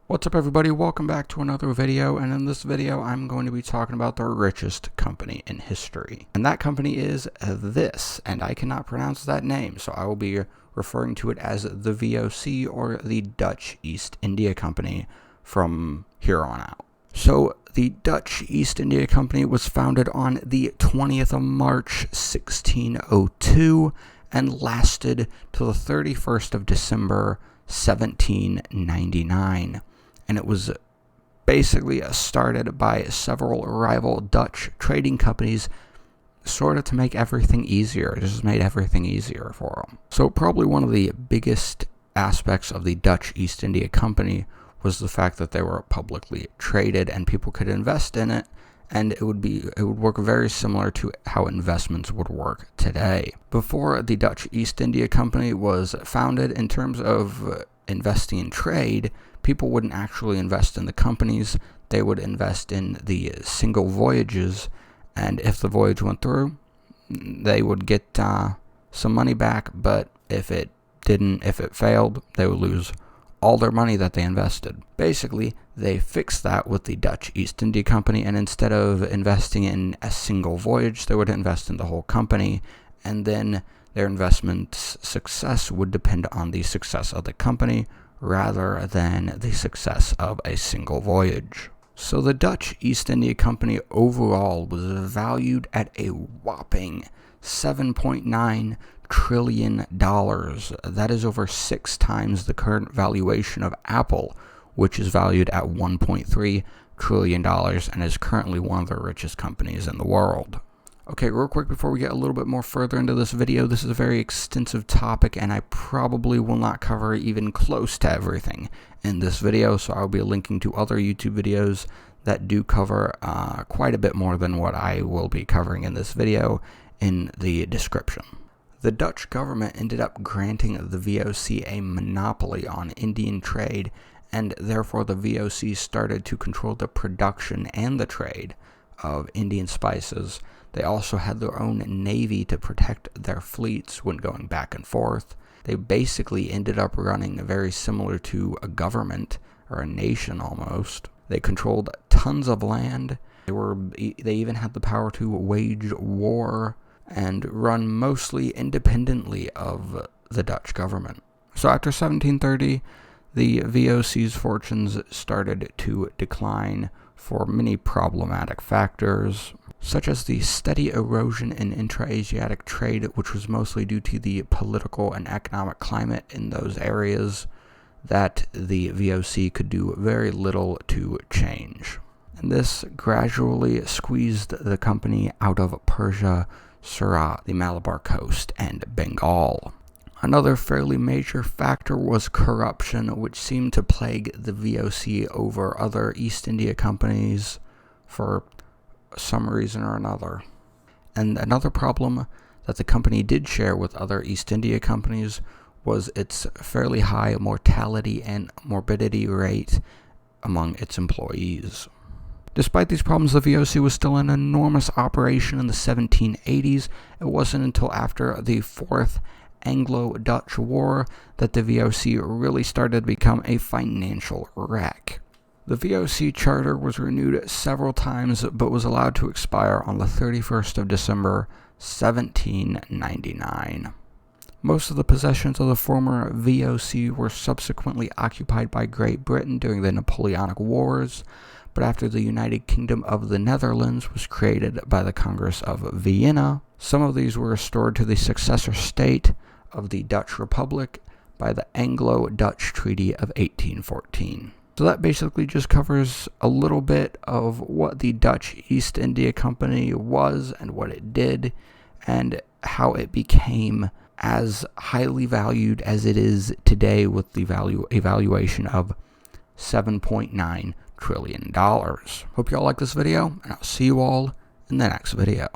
What's up everybody, welcome back to another video, and in this video I'm going to be talking about the richest company in history. And that company is this, and I cannot pronounce that name, so I will be referring to it as the VOC, or the Dutch East India Company, from here on out. So the Dutch East India Company was founded on the 20th of March 1602 and lasted till the 31st of December 1799. And it was basically started by several rival Dutch trading companies, sort of to make everything easier. It just made everything easier for them. So probably one of the biggest aspects of the Dutch East India Company was the fact that they were publicly traded and people could invest in it, and it would work very similar to how investments would work today. Before the Dutch East India Company was founded, in terms of investing in trade, people wouldn't actually invest in the companies. They would invest in the single voyages, and if the voyage went through, they would get some money back, but if it failed, they would lose all their money that they invested. Basically, they fixed that with the Dutch East India Company, and instead of investing in a single voyage, they would invest in the whole company, and then their investment's success would depend on the success of the company rather than the success of a single voyage. So the Dutch East India Company overall was valued at a whopping $7.9 trillion. That is over 6 times the current valuation of Apple, which is valued at $1.3 trillion and is currently one of the richest companies in the world. Okay, real quick before we get a little bit more further into this video, this is a very extensive topic and I probably will not cover even close to everything in this video, so I'll be linking to other YouTube videos that do cover quite a bit more than what I will be covering in this video in the description. The Dutch government ended up granting the VOC a monopoly on Indian trade, and therefore the VOC started to control the production and the trade of Indian spices. They also had their own navy to protect their fleets when going back and forth. They basically ended up running very similar to a government, or a nation almost. They controlled tons of land. They even had the power to wage war and run mostly independently of the Dutch government. So after 1730, the VOC's fortunes started to decline for many problematic factors, such as the steady erosion in intra-Asiatic trade, which was mostly due to the political and economic climate in those areas that the VOC could do very little to change. And this gradually squeezed the company out of Persia, Surat, the Malabar coast, and Bengal. Another fairly major factor was corruption, which seemed to plague the VOC over other East India companies for some reason or another. And another problem that the company did share with other East India companies was its fairly high mortality and morbidity rate among its employees. Despite these problems, the VOC was still an enormous operation in the 1780s. It wasn't until after the Fourth Anglo-Dutch War that the VOC really started to become a financial wreck. The VOC charter was renewed several times but was allowed to expire on the 31st of December 1799. Most of the possessions of the former VOC were subsequently occupied by Great Britain during the Napoleonic Wars, but after the United Kingdom of the Netherlands was created by the Congress of Vienna, some of these were restored to the successor state of the Dutch Republic by the Anglo-Dutch Treaty of 1814. So that basically just covers a little bit of what the Dutch East India Company was and what it did and how it became as highly valued as it is today, with the valuation of $7.9 trillion. Hope you all like this video, and I'll see you all in the next video.